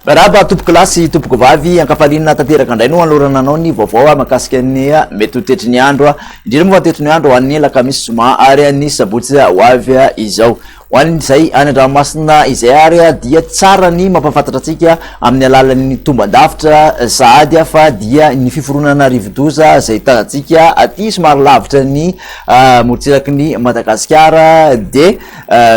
Raba tompoko lasy tompoko vavy ankafalinina tanteraka andray no alorana anao ny vaovao makasika ny mety tetry ny andro indrindra moa tetry ny andro hoan'ny lakamisy zoma ary ny sabotsy hoavy izao hoan'izay any andranomasina izay ary dia tsara ny mampafantatra antsika amin'ny alalan'ny tombandavitra sady fa dia ny fiforonana rivodoza izay tantsika aty somary lavitra ny morotsiraky ny Madagasikara de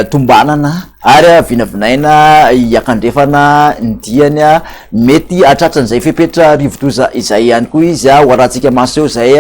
tombanana ary vinavinaina yakandrefana ndiany mety atratran'izay fepetra rivodoza izay ihany koa izy hoaratsika maso izay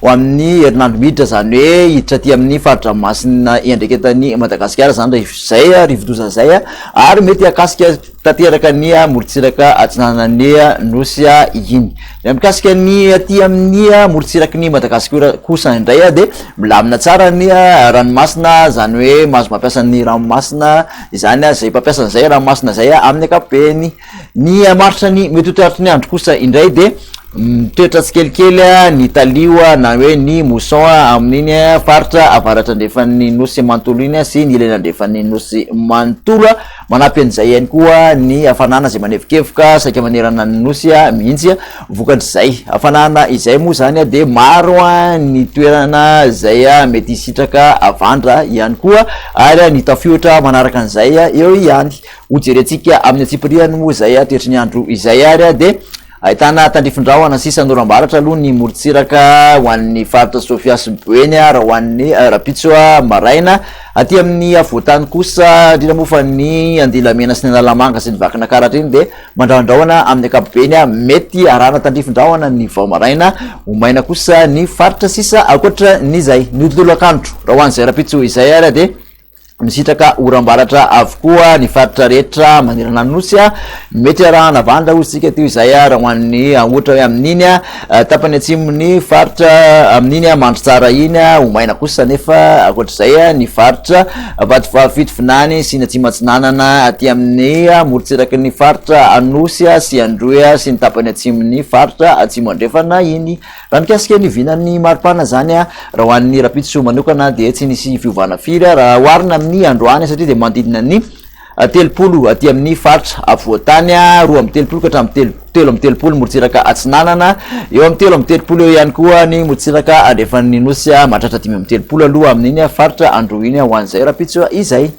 ho amin'ny herinandro miditra zany hoe hiditra aty amin'ny faritra masina iandreketany Madagasikara zany izay rivodoza zay ary mety akasika tanteraka ny morotsiraka atsinanany nosy iny mikasika ny aty amin'ny morotsiraky ny Madagasikara kosa indray de milamina tsara ny ranomasina zany hoe mahazo mampiasa ny ranomasina izany zay mpampiasa an'izay ranomasina zay amin'ny akapobeny ny maritra ny mety hotoeratry ny andro kosa indray de toetra tsikelikely ny talio na hoe ny mousson amin'iny faritra avaratra andrefan'ny nosy manontolo iny sy ny ilena andrefan'ny nosy manontolo manampy an'izay ihany koa ny hafanana zay manevikevoka saika manerana ny nosy mihitsy vokatr'izay hafanana izay moa zany de maro ny toerana zay mety hisitraka avandra ihany koa ary ny tafiotra manaraka an'izay eo ihany hojerentsika amin'ny atsipiriany moa zay toetry ny andro izay ary de ahitana tandrifindrahona sisa norambaratra aloha ny morotsiraka hoan'ny faritra Sofia sy Boeny raha hoan'ny rapitso maraina aty amin'ny avoatany kosa indrindra moa fa ny andilamena sy ny analamanga sy ny vakina karatra iny de mandrahandrahona amin'ny akapobeny mety arana tandrifindrahona ny vao maraina homaina kosa ny faritra sisa akoatra n'izay ny hodolakandro raha hoan'izay rapitso izay ary de misitraka orambaratra avokoa ny faritra rehetra manerana nosy mety arahana vandra otsika teo izay raha hoan'ny ohatra hoe amin'iny tapany atsimony faritra amin'iny mandro tsara iny homaina kosa nefa akoatr'izay ny faritra Vatovavy Finany sy ny atsimatsinanana aty amin'ny morotsiraky ny faritra anosy sy androy sy ny tapany atsimony faritra atsimo andrefana iny raha mikasika ny vinany maripana zany raha hoan'ny rapitso manokana de tsy nisy fiovana firy raha hoarina amin'ny androany satria de mandidina ny telopolo aty amin'ny faritra avoatany roa amby telopolo ka hatramin'ny telo amby telopolo morotsiraka atsinanana eo amby telo amby telopolo eo ihany koa ny morotsiraka andrefan'ny nosy mahatratra dimy amby telopolo aloha amin'iny faritra andro iny hoan'izay rapitso izay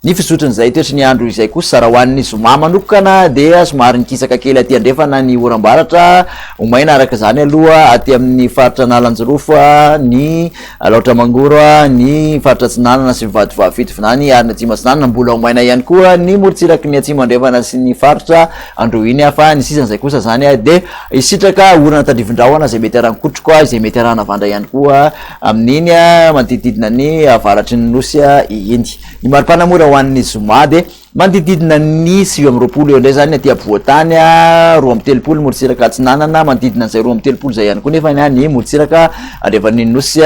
ny fisotran'izay toetry ny andro izay kosa raha hoan'ny zoma manokana de somary nikisaka kely aty andrefana ny orambaratra homaina araka zany aloha aty amin'ny faritra Nalanjorofo ny laotra mangoro ny faritra Atsinanana sy Vatovavy Finany ary ny atsimo Atsinanana mbola homaina ihany koa ny morotsiraky ny atsimo andrefana sy ny faritra andro iny fa ny sisan'izay kosa zany de isitraka orana tandrivindrahona zay mety arahana kotroka izay mety arahana vandra ihany koa amin'iny manodididina ny avaratry ny nosy iny ny maripana moa hoan'ny zoma de manodididina ny 9 amby roapolo eo indray zany aty avoatany roa amby telopolo morotsiraka atsinanana manodidina an'izay roa amby telopolo zay ihany koa nefa ny morotsiraka andrefan'ny nosy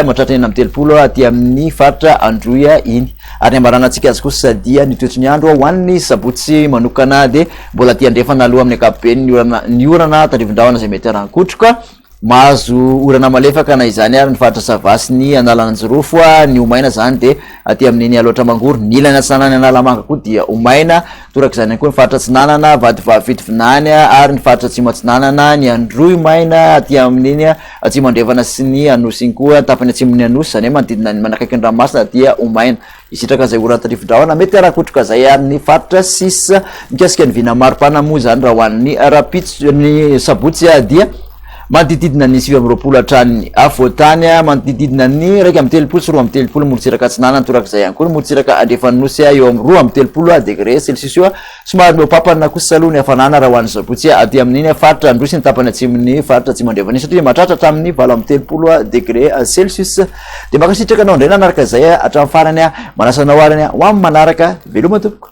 mahatratra enina amby telopolo aty amin'ny faritra androy iny ary ambarana antsika azy kosa dia ny toetry ny andro hoan'ny sabotsy manokana de mbola aty andrefana aloha amin'ny akapobeny ny orana tandrivindrahona zay mety arahana-kotroka mahazo orana malefaka na izany ary ny faritra Savasy ny Analanjorofo ny homaina zany de aty amin'ny aloatra mangoro ny ilany atsinanana analamanga koa dia homaina toraka zany koa ny faritra Atsinanana Vatovavy Finany ary ny faritra Atsimo Atsinanana ny Androy maina aty amin'iny atsimo andrefana sy ny anosy iny koa tapany atsimony anosy zany manodidina ny manakaiky ny ranomasina dia homaina isitraka zay orana tandrifindrahona mety araha-kotroka zay amin'ny faritra sisa mikasika ny vina maripana moa zany raha hoan'ny rapitso ny sabotsy dia manodididina ny 9 amby roapolo hatrany avoatany manodididina ny raiky amby telopolo sy roa amby telopolo morotsiraka atsinanana toraka zay ihany koa morotsiraka andrefan'ny nosy eo amby roa amby telopolo degré celsius eo somary meopapana kosa aloha ny hafanana raha hoan'ny sabotsy aty amin'iny faritra androy sy ny tapany atsimony faritra atsimo andrefana iny satria mahatratra hatramin'ny 8 amby telopolo degré celsius de makasitraka anao indray nanaraka zay hatramin'ny farany manasanao arany ho amin'ny manaraka veloma tompoko.